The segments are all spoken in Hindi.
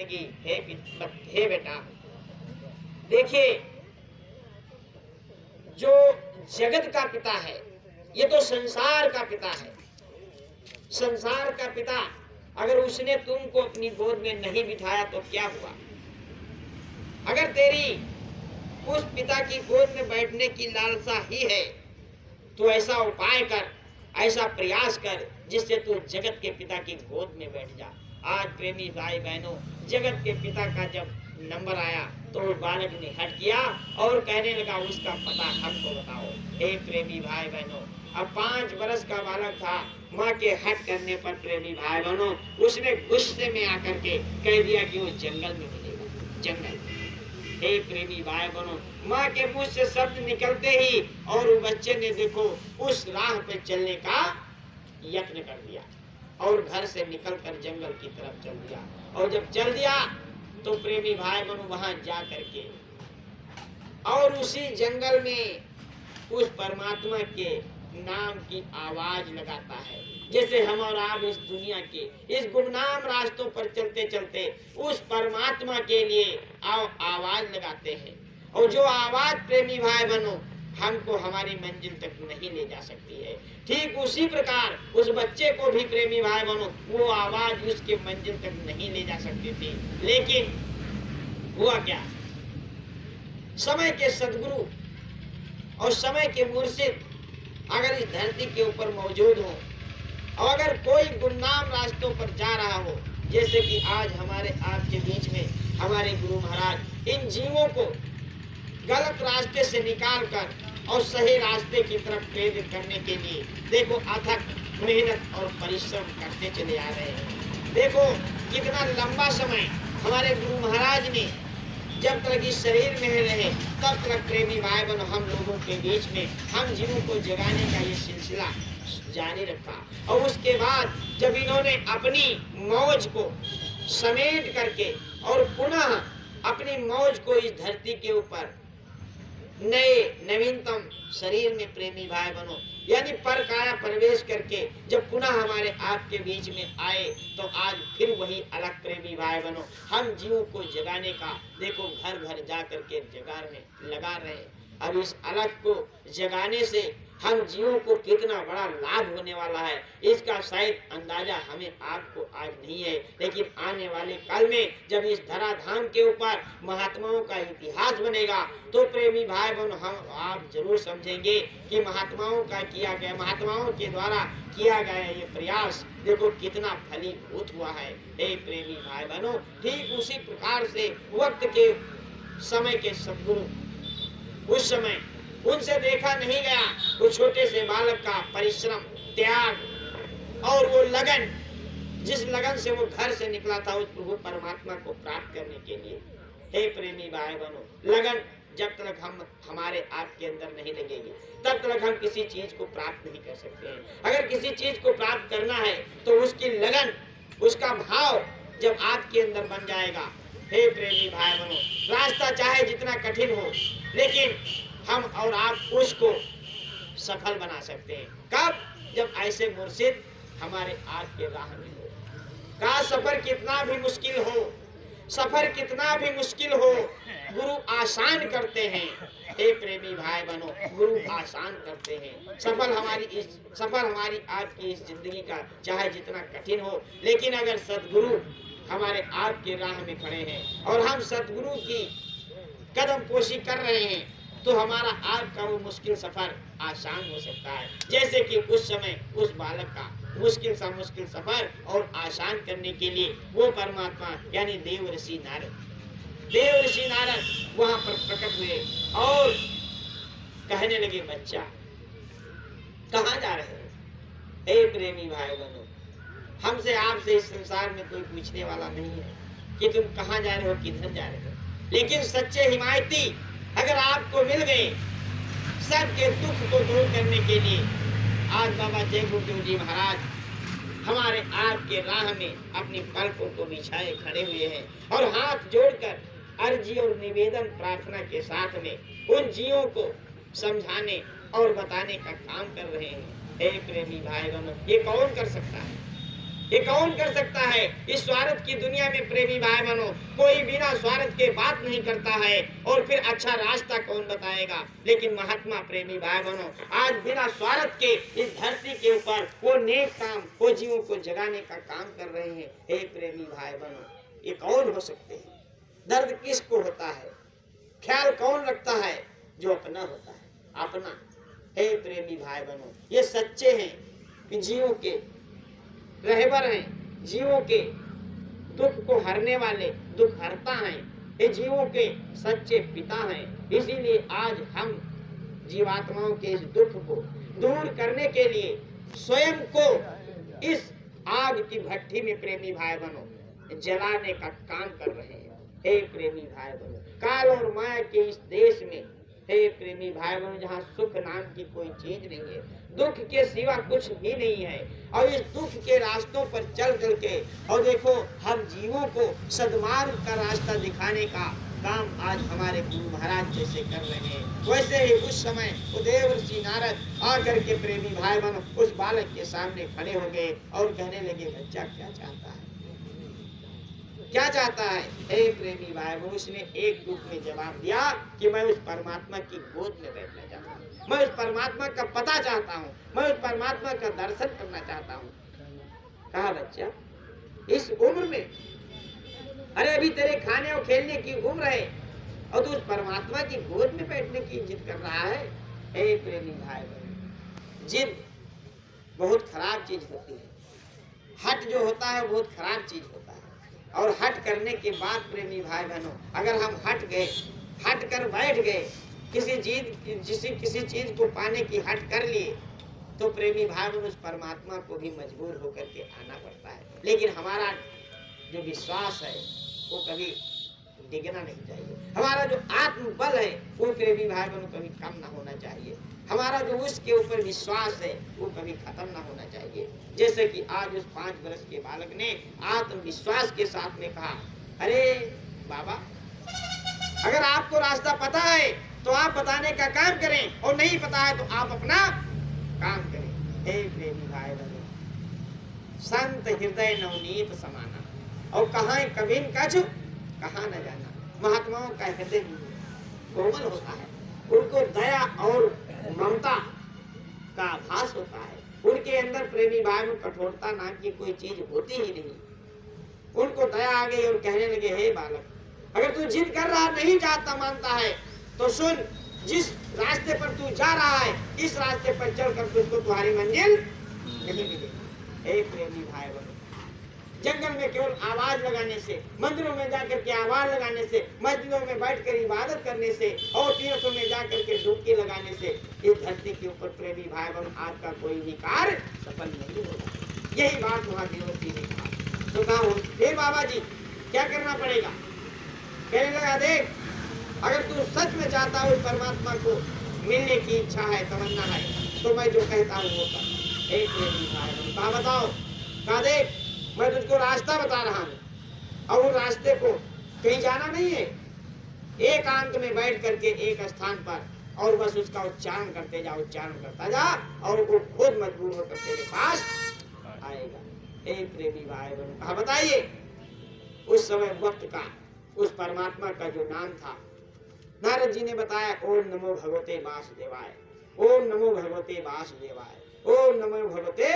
लगी, हे बेटा, देखिए जो जगत का पिता है ये तो संसार का पिता है। संसार का पिता अगर उसने तुमको अपनी गोद में नहीं बिठाया तो क्या हुआ? अगर तेरी उस पिता की गोद में बैठने की लालसा ही है तो ऐसा उपाय कर, ऐसा प्रयास कर जिससे तू जगत के पिता की गोद में बैठ जा। आज प्रेमी भाई बहनों, जगत के पिता का जब नंबर आया तो उस बालक ने हट किया और कहने लगा उसका पता हमको बताओ। हे प्रेमी भाई बहनों, अब 5 बरस का बालक था। माँ के हट करने पर प्रेमी भाई बहनों उसने गुस्से में आकर के कह दिया कि वो जंगल में मिलेगा, जंगल। हे प्रेमी भाई बहनों, माँ के मुंह से शब्द निकलते ही और वो बच्चे ने देखो उस राह पे चलने का यत्न कर दिया और घर से निकलकर जंगल की तरफ चल दिया। और जब चल दिया तो प्रेमी भाई बहनों वहां जा करके और उसी जंगल में उस परमात्मा के नाम की आवाज लगाता है। जैसे हम और आप इस दुनिया के इस गुमनाम रास्तों पर चलते चलते उस परमात्मा के लिए आवाज लगाते हैं, और जो आवाज प्रेमी भाई बहनों हमको हमारी मंजिल तक नहीं ले जा सकती है, ठीक उसी प्रकार उस बच्चे को भी प्रेमी भाई बहनों वो आवाज उसके मंजिल तक नहीं ले जा सकती थी। लेकिन हुआ क्या? समय के सदगुरु और समय के मुर्शिद अगर इस धरती के ऊपर मौजूद हो और अगर कोई गुमनाम रास्तों पर जा रहा हो, जैसे कि आज हमारे आपके बीच में हमारे गुरु महाराज इन जीवों को गलत रास्ते से निकालकर और सही रास्ते की तरफ प्रेरित करने के लिए देखो अथक मेहनत और परिश्रम करते चले आ रहे हैं। देखो कितना लंबा समय हमारे गुरु महाराज ने जब तक इस शरीर में रहे तब तक प्रेमी भाई बहनों हम लोगों के बीच में हम जीवों को जगाने का ये सिलसिला जारी रखा। और उसके बाद जब इन्होंने अपनी मौज को समेट करके और पुनः अपनी मौज को इस धरती के ऊपर नए नवीनतम शरीर में प्रेमी भाई बहनों यानी पर काया प्रवेश करके जब पुनः हमारे आपके बीच में आए तो आज फिर वही अलग प्रेमी भाई बहनों हम जीवों को जगाने का देखो घर घर जा करके जगाने लगा रहे हैं। अब इस अलग को जगाने से हम जीवों को कितना बड़ा लाभ होने वाला है इसका शायद अंदाजा हमें आपको आज नहीं है, लेकिन आने वाले काल में जब इस धराधाम के ऊपर महात्माओं का इतिहास बनेगा तो प्रेमी भाई बहनों हम आप जरूर समझेंगे कि महात्माओं का किया गया, महात्माओं के द्वारा किया गया ये प्रयास देखो कितना फलीभूत हुआ है। हे प्रेमी भाई बहनों, ठीक उसी प्रकार से वक्त के समय के सद्गुरु उस समय उनसे देखा नहीं गया वो छोटे से बालक का परिश्रम, त्याग और वो लगन, जिस लगन से वो घर से निकला था उस प्रभु परमात्मा को प्राप्त करने के लिए। हे प्रेमी भाई बहनों, लगन जब तक हम हमारे आपके अंदर नहीं लगेगी तब तक हम किसी चीज को प्राप्त नहीं कर सकते हैं। अगर किसी चीज को प्राप्त करना है तो उसकी लगन, उसका भाव जब आपके अंदर बन जाएगा, हे प्रेमी भाई बहनों, रास्ता चाहे जितना कठिन हो लेकिन हम और आप उसको सफल बना सकते हैं। कब? जब ऐसे मुर्शिद हमारे आपके राह में हो। का सफर कितना भी मुश्किल हो, सफर कितना भी मुश्किल हो, गुरु आसान करते हैं। हे प्रेमी भाई बहनों, गुरु आसान करते हैं। सफल हमारी आपकी इस जिंदगी का चाहे जितना कठिन हो, लेकिन अगर सदगुरु हमारे आपके राह में खड़े हैं और हम सदगुरु की कदम पोशी कर रहे हैं तो हमारा आपका वो मुश्किल सफर आसान हो सकता है। जैसे कि उस समय उस बालक का मुश्किल सफर और आसान करने के लिए वो परमात्मा यानी देव ऋषि नारद वहां पर प्रकट हुए और कहने लगे, बच्चा कहाँ जा रहे हो? हे प्रेमी भाई बहनों, हमसे आपसे इस संसार में कोई पूछने वाला नहीं है कि तुम कहाँ जा रहे हो, किधर जा रहे हो, लेकिन सच्चे हिमायती अगर आपको मिल गए सबके दुख को दूर करने के लिए, आज बाबा जय गुरुदेव जी महाराज हमारे आपके राह में अपनी पलकों को बिछाए खड़े हुए हैं और हाथ जोड़कर अर्जी और निवेदन प्रार्थना के साथ में उन जीवों को समझाने और बताने का काम कर रहे हैं। हे प्रेमी भाई बहनों, ये कौन कर सकता है? ये कौन कर सकता है? इस स्वार्थ की दुनिया में प्रेमी भाई बहनों, कोई बिना स्वार्थ के बात नहीं करता है, और फिर अच्छा रास्ता कौन बताएगा? लेकिन महात्मा प्रेमी भाई बहनों आज बिना स्वार्थ के इस धरती के ऊपर वो नेक काम, वो जीवों को जगाने का काम कर रहे हैं। हे प्रेमी भाई बहनों, ये कौन हो सकते हैं? दर्द किसको होता है? ख्याल कौन रखता है? जो अपना होता है, अपना। हे प्रेमी भाई बहनों, ये सच्चे हैं, जीवों के रहबर हैं, जीवों के दुख को हरने वाले, दुख हरता है, ये जीवों के सच्चे पिता हैं। इसीलिए आज हम जीवात्माओं के इस दुख को दूर करने के लिए स्वयं को इस आग की भट्टी में प्रेमी भाई बहनों जलाने का काम कर रहे हैं। हे प्रेमी भाई बहनों, काल और माया के इस देश में, हे प्रेमी भाई बहनों, जहाँ सुख नाम की कोई चीज नहीं है, दुख के सिवा कुछ भी नहीं है, और इस दुख के रास्तों पर चल चल के, और देखो हम जीवों को सद्मार्ग का रास्ता दिखाने का काम आज हमारे गुरु महाराज जैसे कर रहे हैं। वैसे ही उस समय देवर्षि नारद आकर के प्रेमी भाई बहनों उस बालक के सामने खड़े हो गए और कहने लगे, बच्चा क्या चाहता है, क्या चाहता है? हे प्रेमी भाई, उसने एक रूप में जवाब दिया कि मैं उस परमात्मा की गोद में बैठना चाहता हूँ, मैं उस परमात्मा का पता चाहता हूँ, मैं उस परमात्मा का दर्शन करना चाहता हूँ। कहा, बच्चा इस उम्र में, अरे अभी तेरे खाने और खेलने की उम्र है और तू उस परमात्मा की गोद में बैठने की जिद कर रहा है। हे प्रेमी भाई, जिद बहुत खराब चीज होती है। हट जो होता है बहुत खराब चीज होता है, और हट करने के बाद प्रेमी भाई बहनों, अगर हम हट गए, हट कर बैठ गए, किसी चीज को पाने की हट कर लिए, तो प्रेमी भाई बहनों उस परमात्मा को भी मजबूर होकर के आना पड़ता है। लेकिन हमारा जो विश्वास है वो कभी डिगना नहीं चाहिए। हमारा जो आत्मबल है वो प्रेमी भाई बहनों कभी कम ना होना चाहिए। हमारा जो उसके ऊपर विश्वास है वो कभी खत्म ना होना चाहिए। जैसे कि आज उस 5 वर्ष के बालक ने आत्मविश्वास के साथ में कहा, अरे बाबा, अगर आपको रास्ता पता है तो आप बताने का काम करें, और नहीं पता है तो आप अपना काम करें। हे प्रेमी भाई बहनों, संत हृदय नवनीत समाना, और कहाँ कभी कछु कहाँ न जाना। महात्माओं का हृदय कोमल होता है, उनको दया और ममता का आभास होता है। उनके अंदर प्रेमी भाई में कठोरता नाम की कोई चीज होती ही नहीं। उनको दया आ गई और कहने लगे, हे बालक, अगर तू जिद कर रहा, नहीं चाहता, मानता है, तो सुन, जिस रास्ते पर तू जा रहा है इस रास्ते पर चल कर तुझको तुम्हारी मंजिल नहीं मिलेगी। हे प्रेमी भाई बहनों, जंगल में केवल आवाज लगाने से, मंदिरों में जाकर के आवाज लगाने से, मस्जिदों में बैठकर इबादत करने से, और तीर्थों में जाकर के डुबकी लगाने से इस धरती के ऊपर प्रेमी भाई बहन आज का कोई भी कार्य सफल नहीं होगा। यही बात वहाँ देवर्षि ने कहा। तो कहा, हे बाबा जी, क्या करना पड़ेगा? कहने लगा, देख, अगर तू सच में चाहता है उस परमात्मा को मिलने की इच्छा है, तमन्ना है, तो मैं जो कहता हूँ वो कर। हे प्रेमी भाई बहन, कहा बताओ? कहा, देख, मैं तुझको रास्ता बता रहा हूँ, और उस रास्ते को कहीं जाना नहीं है, एकांत में बैठ करके एक स्थान पर, और बस उसका उच्चारण करते जा, उच्चारण करता जा, और वो खुद मजबूर होकर तेरे पास आएगा। हे प्रेमी भाई बहन, कहा बताइए? उस समय वक्त का उस परमात्मा का जो नाम था, नारद जी ने बताया, ओम नमो भगवते वासुदेवाय, ओम नमो भगवते वासुदेवाय, ओम नमो भगवते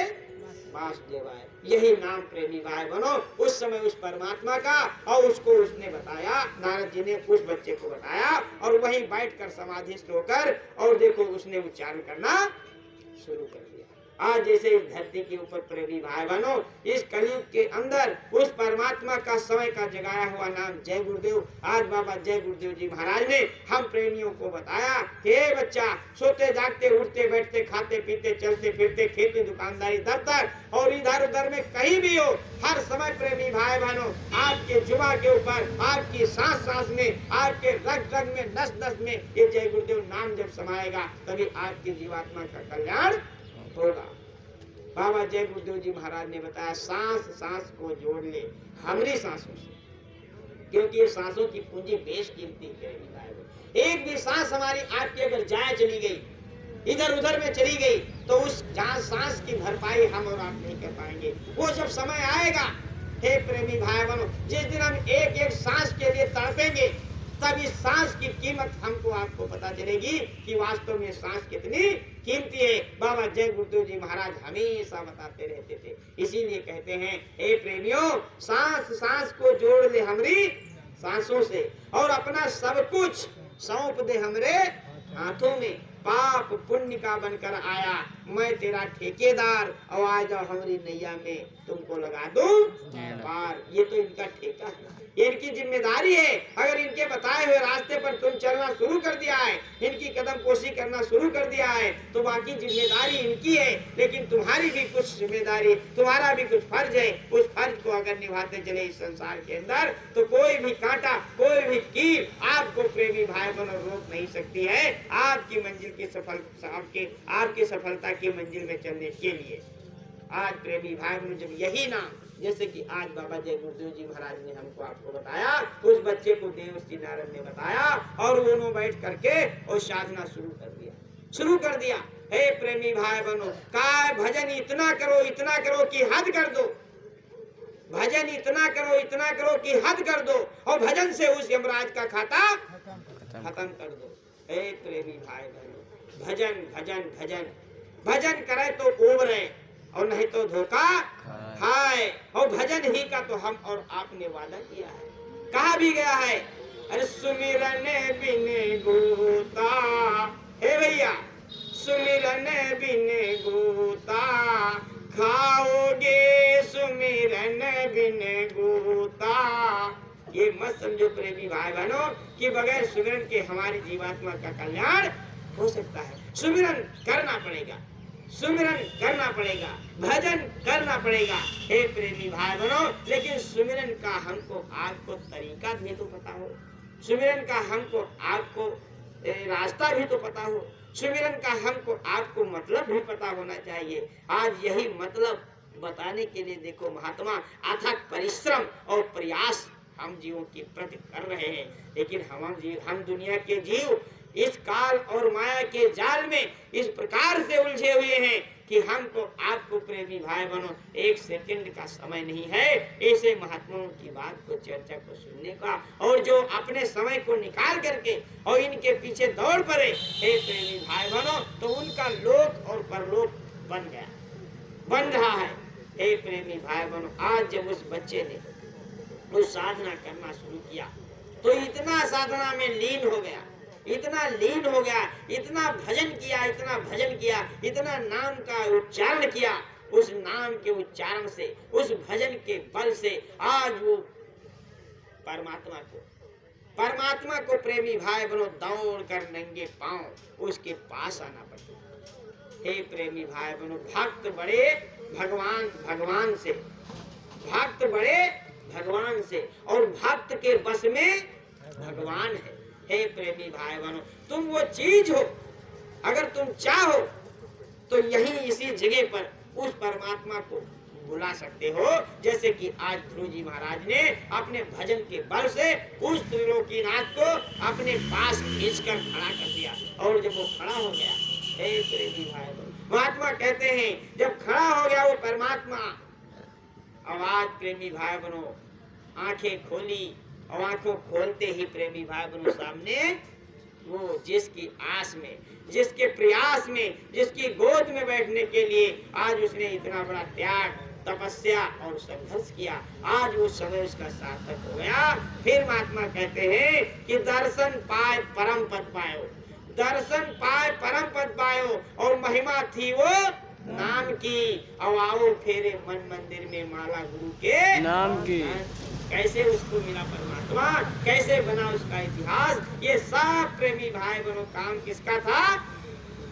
वासुदेवाय। यही नाम प्रेमी भाई बनो उस समय उस परमात्मा का, और उसको उसने बताया, नारद जी ने उस बच्चे को बताया, और वहीं बैठकर समाधिस्थ होकर, और देखो उसने उच्चारण करना शुरू कर दिया। आज जैसे इस धरती के ऊपर प्रेमी भाई बहनों इस कलयुग के अंदर उस परमात्मा का समय का जगाया हुआ नाम जय गुरुदेव, आज बाबा जय गुरुदेव जी महाराज ने हम प्रेमियों को बताया कि हे बच्चा, सोते जागते उठते बैठते खाते पीते चलते फिरते खेती दुकानदारी दफ्तर और इधर उधर में कहीं भी हो, हर समय प्रेमी भाई बहनों आपके जुबा के ऊपर, आपकी सांस सांस में, आपके रग रग में, नस नस में ये जय गुरुदेव नाम जब समाएगा तभी आपकी जीवात्मा का कल्याण होगा। बाबा जय गुरुदेव जी महाराज ने बताया, सांस सांस को जोड़ ले हमारी सांसों से, क्योंकि ये सांसों की पूंजी बेशकीमती है। एक भी सांस हमारी आपकी अगर जाए चली गई इधर उधर में चली गई तो उस जहाँ सांस की भरपाई हम और आप नहीं कर पाएंगे। वो जब समय आएगा, हे प्रेमी भाई बहनों, जिस दिन हम एक एक सांस के लिए तड़पेंगे, तब इस सांस की कीमत हमको आपको पता चलेगी कि वास्तव में सांस कितनी कीमती है। बाबा जय गुरुदेव जी महाराज हमेशा बताते रहते थे। इसीलिए कहते हैं, हे प्रेमियों, सांस सांस को जोड़ ले हमरी सांसों से, और अपना सब कुछ सौंप दे हमरे हाथों में। पाप पुण्य का बनकर आया मैं तेरा ठेकेदार, और आ जाओ हमारी नैया में तुमको लगा दूं पार। ये तो इनका ठेका है, ये इनकी जिम्मेदारी है। अगर इनके बताए हुए रास्ते पर तुम चलना शुरू कर दिया है, इनकी कदम पोशी करना शुरू कर दिया है, तो बाकी जिम्मेदारी इनकी है। लेकिन तुम्हारी भी कुछ जिम्मेदारी, तुम्हारा भी कुछ फर्ज है। उस फर्ज को अगर निभाते चले इस संसार के अंदर, तो कोई भी कांटा, कोई भी कील आपको प्रेमी भाई बहनों रोक नहीं सकती है आपकी मंजिल की आपकी सफलता की मंजिल में चलने के लिए। आज प्रेमी भाई बहनों, जब यही नाम, जैसे कि आज बाबा जय गुरुदेव जी महाराज ने हमको आपको बताया, उस बच्चे को देवश्री नारद ने बताया, और दोनों बैठ करके और साधना शुरू कर दिया। हे प्रेमी भाई बहनों, का भजन इतना करो कि हद कर दो, भजन इतना करो कि हद कर दो, और भजन से उस यमराज का खाता खत्म कर दो। हे प्रेमी भाई बहनों, भजन भजन भजन भजन करे तो ओवरे, और नहीं तो धोखा खाए। और भजन ही का तो हम और आपने वादा किया है, कहा भी गया है, अरे सुमिरन बिन गोता, हे भैया सुमिरन बिन गोता, खाओगे सुमिरन बिन गोता। ये मत समझो प्रेमी भाई बहनों कि बगैर सुमिरन के हमारी जीवात्मा का कल्याण हो सकता है। सुमिरन करना पड़ेगा, सुमिरन करना पड़ेगा, भजन करना पड़ेगा, हे प्रेमी भाई बहनों। लेकिन सुमिरन का हमको आपको तरीका भी तो पता हो, सुमिरन का हमको आपको रास्ता भी तो पता हो, सुमिरन का हमको आपको मतलब भी पता होना चाहिए। आज यही मतलब बताने के लिए देखो महात्मा अथक परिश्रम और प्रयास हम जीवों के प्रति कर रहे हैं। लेकिन हम दुनिया के जीव इस काल और माया के जाल में इस प्रकार से उलझे हुए हैं कि हमको आपको प्रेमी भाई बहनों एक सेकंड का समय नहीं है ऐसे महात्माओं की बात को, चर्चा को सुनने का, और जो अपने समय को निकाल करके और इनके पीछे दौड़ पड़े, हे प्रेमी भाई बहनों, तो उनका लोक और परलोक बन रहा है। हे प्रेमी भाई बहनों, आज जब उस बच्चे ने वो साधना करना शुरू किया तो इतना साधना में लीन हो गया, इतना लीन हो गया, इतना भजन किया, इतना नाम का उच्चारण किया। उस नाम के उच्चारण से, उस भजन के बल से आज वो परमात्मा को प्रेमी भाई बनो दौड़ कर नंगे पांव उसके पास आना पड़ता। हे प्रेमी भाई बनो, भक्त बड़े भगवान से, भक्त बड़े भगवान से, और भक्त के बस में भगवान है। हे प्रेमी भाई बहनों, तुम वो चीज हो, अगर तुम चाहो तो यही इसी जगह पर उस परमात्मा को बुला सकते हो। जैसे कि आज ध्रुव जी महाराज ने अपने भजन के बल से उस त्रिलोकीनाथ को अपने पास खींचकर खड़ा कर दिया, और जब वो खड़ा हो गया, हे प्रेमी भाई बहनों, महात्मा कहते हैं जब खड़ा हो गया वो परमात्मा, आवाज प्रेमी भाई बहनों आंखें खोली, और आंखों खोलते ही प्रेमी भाई बहनों सामने वो जिसकी आस में, जिसके प्रयास में, जिसकी गोद में बैठने के लिए आज उसने इतना बड़ा त्याग, तपस्या और संघर्ष किया, आज वो समय उसका सार्थक हो गया। फिर महात्मा कहते हैं कि दर्शन पाए परम पद पायो, दर्शन पाए परम पद पायो, और महिमा थी वो नाम की, और आओ फेरे मन मंदिर में माला गुरु के नाम की। कैसे उसको मिला परमात्मा, कैसे बना उसका इतिहास, ये सब प्रेमी भाई बहनों काम किसका था?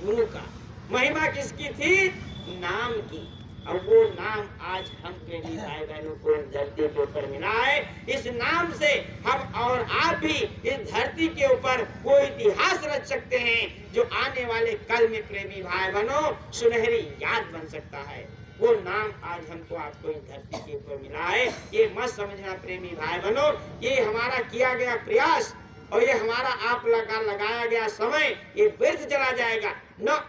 गुरु का। महिमा किसकी थी? नाम की। और वो नाम आज हम प्रेमी भाई बहनों को धरती के ऊपर मिला है। इस नाम से हम और आप भी इस धरती के ऊपर वो इतिहास रच सकते हैं जो आने वाले कल में प्रेमी भाई बहनों सुनहरी याद बन सकता है। वो नाम आज हमको आपको इस धरती के ऊपर मिला है। ये मत समझना प्रेमी भाई बहनों, ये हमारा किया गया प्रयास और ये हमारा आप लगाया गया समय ये व्यर्थ चला जाएगा न।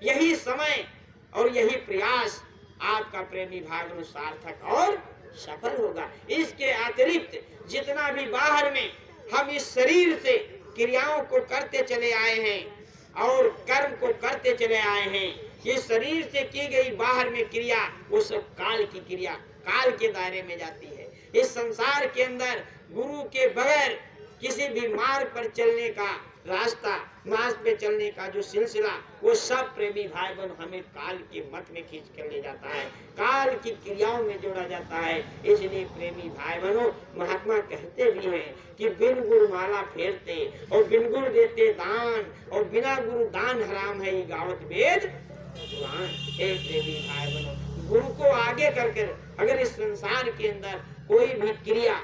यही समय और यही प्रयास आपका प्रेमी भाग सार्थक और सफल होगा। इसके अतिरिक्त जितना भी बाहर में हम इस शरीर से क्रियाओं को करते चले आए हैं और कर्म को करते चले आए हैं, ये शरीर से की गई बाहर में क्रिया वो सब काल की क्रिया, काल के दायरे में जाती है। इस संसार के अंदर गुरु के बगैर किसी भी मार्ग पर चलने का रास्ता, मार्ग पे चलने का जो सिलसिला, वो सब प्रेमी भाई बहन हमें काल के मत में खींच कर ले जाता है, काल की क्रियाओं में जोड़ा जाता है। इसलिए प्रेमी भाई बहनों, महात्मा कहते भी हैं कि बिन गुरु माला फेरते और बिन गुरु देते दान और बिना गुरु दान हराम है, ये गावत वेद पुराण। हे प्रेमी भाई बहनों, गुरु को आगे करके अगर इस संसार के अंदर कोई भी क्रिया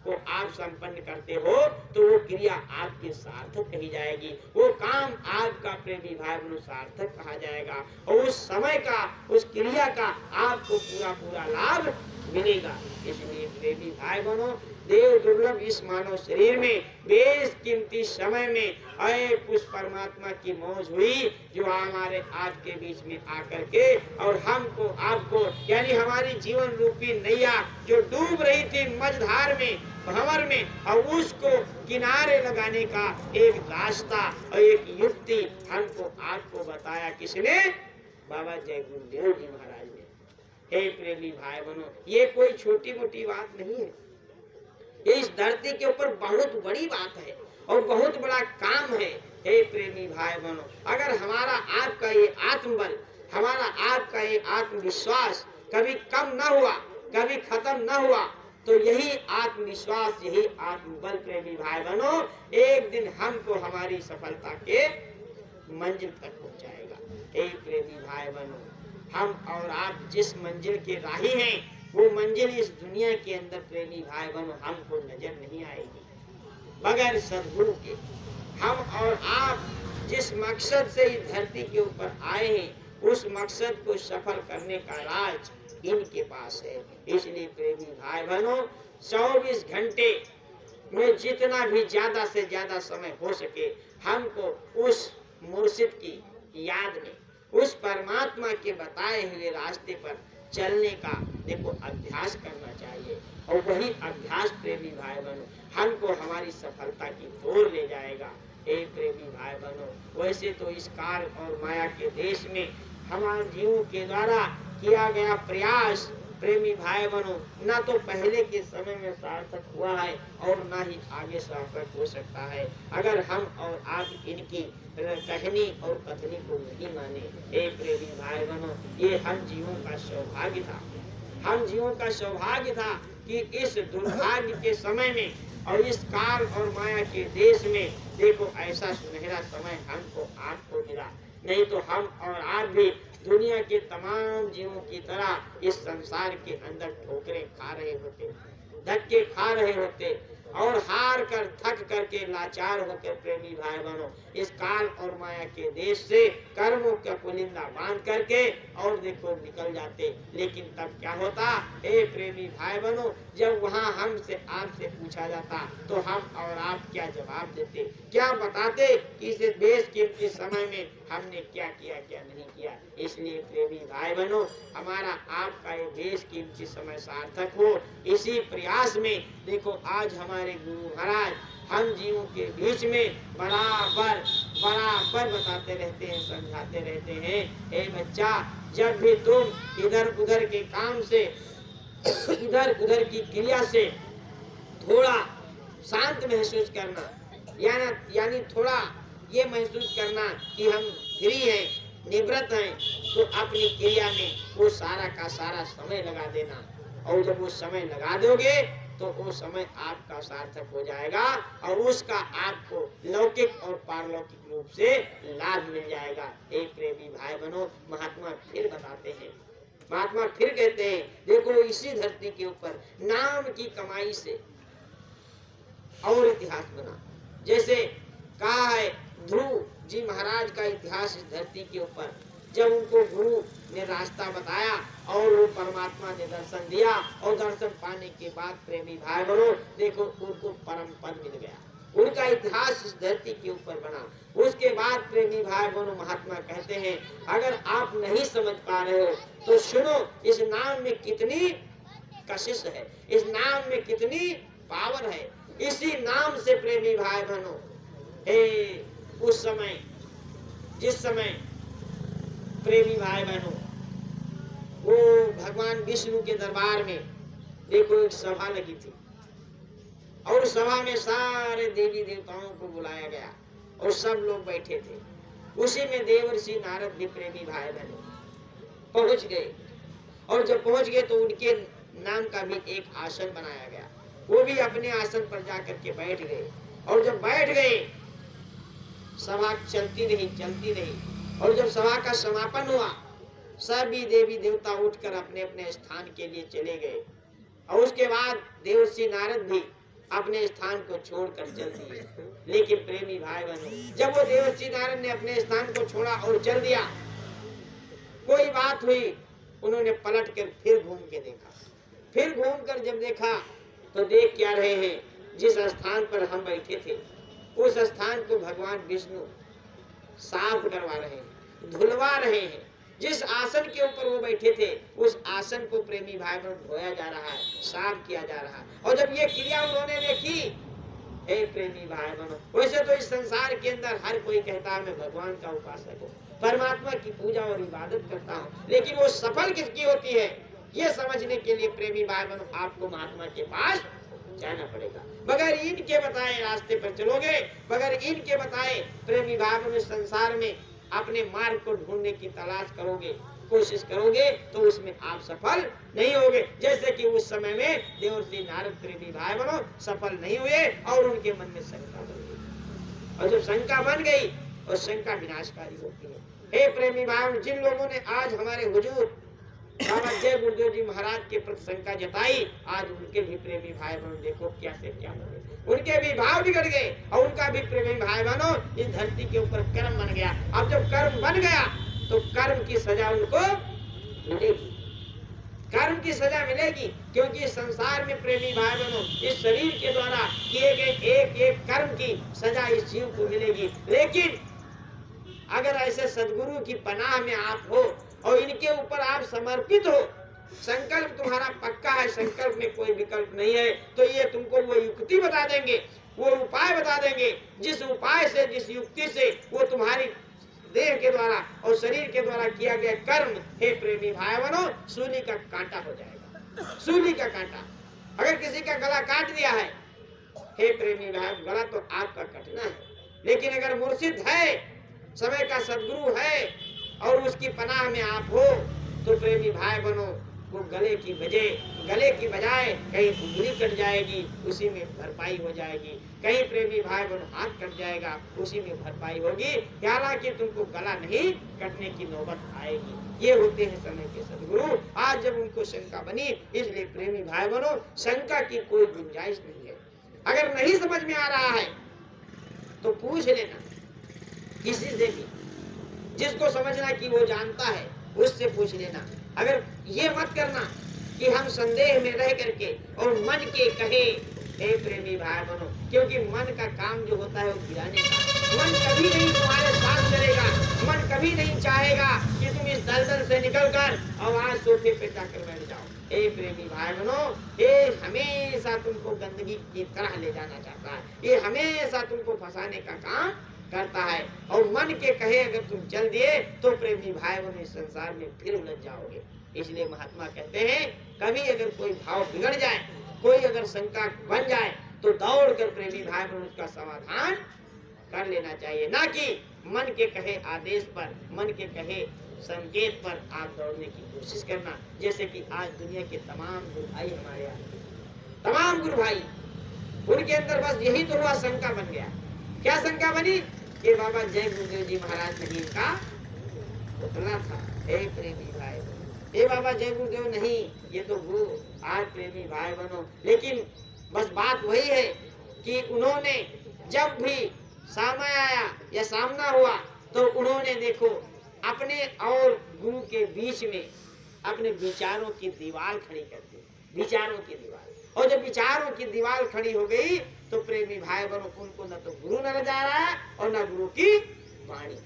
को आप संपन्न करते हो तो वो क्रिया आपकी सार्थक कही जाएगी, वो काम आपका प्रेमी भाई बहनों सार्थक कहा जाएगा और उस समय का, उस क्रिया का आपको पूरा पूरा लाभ मिलेगा। इसलिए प्रेमी भाई बहनों, देव दुर्लभ इस मानव शरीर में बेशकीमती समय में उस परमात्मा की मौज हुई जो हमारे आपके बीच में आकर के और हमको आपको यानी हमारी जीवन रूपी नैया जो डूब रही थी मझधार में, भंवर में, और उसको किनारे लगाने का एक रास्ता और एक युक्ति हमको आपको बताया। किसने? बाबा जय गुरुदेव जी महाराज ने। हे प्रेमी भाई बहनों, ये कोई छोटी मोटी बात नहीं है, इस धरती के ऊपर बहुत बड़ी बात है और बहुत बड़ा काम है। हे प्रेमी भाई बहनों, अगर हमारा आपका ये आत्मबल, हमारा आपका ये आत्मविश्वास कभी कम ना हुआ, कभी खत्म ना हुआ, तो यही आत्मविश्वास, यही आत्मबल प्रेमी भाई बहनों एक दिन हमको हमारी सफलता के मंजिल तक पहुंचाएगा। हे प्रेमी भाई बहनों, हम और आप जिस मंजिल के राही हैं, वो मंजिल इस दुनिया के अंदर प्रेमी भाई बहनों हमको नजर नहीं आएगी बगैर सद्गुरु के। हम और आप जिस मकसद से इस धरती के ऊपर आए हैं, उस मकसद को सफल करने का राज इनके पास है। इसलिए प्रेमी भाई बहनों, 24 घंटे में जितना भी ज्यादा से ज्यादा समय हो सके हमको उस मुर्शिद की याद में, उस परमात्मा के बताए हुए रास्ते पर चलने का देखो अभ्यास करना चाहिए और वही अभ्यास प्रेमी भाई बहनों हमको हमारी सफलता की ओर ले जाएगा। हे प्रेमी भाई बहनों, वैसे तो इस काल और माया के देश में हमारे जीवों के द्वारा किया गया प्रयास प्रेमी भाई बहनों ना तो पहले के समय में सार्थक हुआ है और ना ही आगे सार्थक हो सकता है अगर हम और आप इनकी कहनी और कथनी को नहीं माने। हे प्रेमी भाई बहनों, ये हम जीवों का सौभाग्य था, हम जीवों का सौभाग्य था कि इस दुर्भाग्य के समय में और इस काल और माया के देश में देखो ऐसा सुनहरा समय हमको आपको मिला, नहीं तो हम और आप भी दुनिया के तमाम जीवों की तरह इस संसार के अंदर ठोकरें खा रहे होते, धक्के खा रहे होते और हार कर थक करके लाचार होकर प्रेमी भाई बहनों इस काल और माया के देश से कर्मों का पुलिंदा बांध करके और देखो निकल जाते। लेकिन तब क्या होता? हे प्रेमी भाई बहनों, जब वहाँ हमसे आपसे पूछा जाता तो हम और आप क्या जवाब देते, क्या बताते कि इस बेशकीमती समय में हमने क्या किया क्या नहीं किया। इसलिए प्रेमी भाई बहनों, हमारा आपका ये बेशकीमती समय सार्थक हो, इसी प्रयास में देखो आज हमारे गुरु महाराज हम जीवों के बीच में बराबर बराबर बताते रहते हैं, समझाते रहते हैं। हे बच्चा, जब भी तुम इधर उधर के काम से, इधर उधर की क्रिया से थोड़ा शांत महसूस करना, यानी थोड़ा ये महसूस करना कि हम फ्री हैं, निवृत्त हैं, तो अपनी क्रिया में वो सारा का सारा समय लगा देना। और जब वो समय लगा दोगे तो वो समय आपका सार्थक हो जाएगा और उसका आपको लौकिक और पारलौकिक रूप से लाभ मिल जाएगा। एक प्रेमी भाई बहनों, महात्मा फिर बताते हैं, महात्मा फिर कहते हैं, देखो इसी धरती के ऊपर नाम की कमाई से और इतिहास बना। जैसे कहा है ध्रुव जी महाराज का इतिहास इस धरती के ऊपर, जब उनको गुरु ने रास्ता बताया और वो परमात्मा ने दर्शन दिया और दर्शन पाने के बाद प्रेमी भाई बहनों देखो उनको परम पद मिल गया, उनका इतिहास इस धरती के ऊपर बना। उसके बाद प्रेमी भाई बहनों, महात्मा कहते हैं अगर आप नहीं समझ पा रहे हो तो सुनो, इस नाम में कितनी कशिश है, इस नाम में कितनी पावर है। इसी नाम से प्रेमी भाई बहनों, उस समय, जिस समय प्रेमी भाई बहनों वो भगवान विष्णु के दरबार में देखो एक सभा लगी थी, और सभा में सारे देवी देवताओं को बुलाया गया और सब लोग बैठे थे। उसी में देवर्षि नारद भी प्रेमी भाई बहनों पहुंच गए, और जब पहुंच गए तो उनके नाम का भी एक आसन बनाया गया। वो भी अपने आसन पर जाकर के बैठ गए, और जब बैठ गए सभा चलती रही, और जब सभा का समापन हुआ सभी देवी देवता उठकर अपने अपने स्थान के लिए चले गए, और उसके बाद देवर्षि नारद भी अपने स्थान को छोड़कर चल दिए। लेकिन प्रेमी भाई बहनों, जब वो देवर्षि नारद ने अपने स्थान को छोड़ा और चल दिया, कोई बात हुई, उन्होंने पलट कर फिर घूम के देखा। फिर घूम कर जब देखा तो देख क्या रहे हैं, जिस स्थान पर हम बैठे थे उस स्थान को भगवान विष्णु साफ करवा रहे हैं, धुलवा रहे हैं। जिस आसन के ऊपर वो बैठे थे उस आसन को प्रेमी भाई बहन धोया जा रहा है, साफ किया जा रहा है। और जब ये क्रिया उन्होंने देखी, हे प्रेमी भाई बहनों, वैसे तो इस संसार के अंदर हर कोई कहता है मैं भगवान का उपासक हूँ, परमात्मा की पूजा और इबादत करता हूँ, लेकिन वो सफल किसकी होती है ये समझने के लिए प्रेमी भाई बहनों आपको महात्मा के पास जाना पड़ेगा। बगैर इनके बताए रास्ते पर चलोगे, बगैर इनके बताए प्रेमी भाई बहनों संसार में अपने मार्ग को ढूंढने की तलाश करोगे, कोशिश करोगे, तो उसमें आप सफल नहीं होगे। जैसे कि उस समय में देवर्षि नारद प्रेमी भाई बहनों सफल नहीं हुए और उनके मन में शंका बन गई, और जब शंका बन गई और शंका विनाशकारी होती है। हे प्रेमी भाई, जिन लोगों ने आज हमारे हुजूर बाबा जय गुरुदेव जी महाराज के प्रति शंका जताई, आज उनके भी प्रेमी भाई बहनों देखो क्या से क्या हो गए, उनके भी भाव बिगड़ गए, और उनका भी प्रेमी भाई बहनों इस धरती के ऊपर कर्म बन गया। अब जब कर्म बन गया तो कर्म की सजा उनको मिलेगी, कर्म की सजा मिलेगी, क्योंकि संसार में प्रेमी भाई बहनों इस शरीर के द्वारा किए गए एक एक कर्म की सजा इस जीव को मिलेगी। लेकिन अगर ऐसे सदगुरु की पनाह में आप हो और इनके ऊपर आप समर्पित हो, संकल्प तुम्हारा पक्का है, संकल्प में कोई विकल्प नहीं है, तो ये तुमको वो युक्ति बता देंगे, वो उपाय बता देंगे, जिस उपाय से, जिस युक्ति से वो तुम्हारी देह के द्वारा और शरीर के द्वारा किया गया कर्म, हे प्रेमी भाई बहनों, सूली का कांटा हो जाएगा। सूली का कांटा, अगर किसी का गला काट दिया है, हे प्रेमी भाई, गला तो आपका कटना है, लेकिन अगर मुर्शिद है, समय का सदगुरु है और उसकी पनाह में आप हो, तो प्रेमी भाई बनो, वो गले की बजाय कहीं उंगली कट जाएगी, उसी में भरपाई हो जाएगी, कहीं प्रेमी भाई बनो हाथ कट जाएगा, उसी में भरपाई होगी, हालांकि तुमको गला नहीं कटने की नौबत आएगी। ये होते हैं समय के सदगुरु। आज जब उनको शंका बनी, इसलिए प्रेमी भाई बनो शंका की कोई गुंजाइश नहीं है। अगर नहीं समझ में आ रहा है तो पूछ लेना किसी से भी, जिसको समझना कि वो जानता है उससे पूछ लेना। अगर ये मत करना कि हम संदेह में रह करके और मन के कहे, हे प्रेमी भाई बनो, क्योंकि मन का काम जो होता है वो गिराने का, मन कभी नहीं तुम्हारे साथ करेगा, मन कभी नहीं चाहेगा कि तुम इस दलदल से निकलकर और आज सोफे पे जाकर बैठ जाओ। हे प्रेमी भाई बनो, ये हमेशा तुमको गंदगी की तरह ले जाना चाहता है, ये हमेशा तुमको फंसाने का काम करता है, और मन के कहे अगर तुम चल दिए तो प्रेमी भाई बहनों इस संसार में फिर उलझ जाओगे। इसलिए महात्मा कहते हैं कभी अगर कोई भाव बिगड़ जाए, कोई अगर शंका बन जाए, तो दौड़ कर प्रेमी भाई बहनों उसका समाधान कर लेना चाहिए, ना कि मन के कहे आदेश पर, मन के कहे संकेत पर आप दौड़ने की कोशिश करना। जैसे कि आज दुनिया के तमाम गुरु भाई हमारे यहाँ, तमाम गुरु भाई, उनके अंदर बस यही तो हुआ, शंका बन गया। क्या शंका बनी कि बाबा जय गुरुदेव जी महाराज नहीं का पुतला था। हे प्रेमी भाई, हे बाबा जय गुरुदेव नहीं, ये तो गुरु। आज प्रेमी भाई बनो, लेकिन बस बात वही है कि उन्होंने जब भी समय आया या सामना हुआ तो उन्होंने देखो अपने और गुरु के बीच में अपने विचारों की दीवार खड़ी कर दी, विचारों की दीवार। और जब विचारों की दीवार खड़ी हो गई तो प्रेमी भाई भाई बहनों, उनको न तो गुरु नजर आ रहा है और न गुरु की वाणी।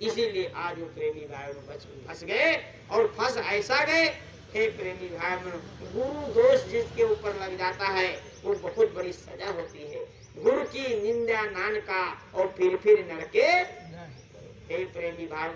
इसीलिए आज वो प्रेमी भाई बहनों फंस गए, और फंस ऐसा गए, हे प्रेमी भाई बहनों, गुरु दोष जिसके ऊपर लग जाता है वो बहुत बड़ी सजा होती है। गुरु की निंदा नान का और फिर नरके। हे प्रेमी भाई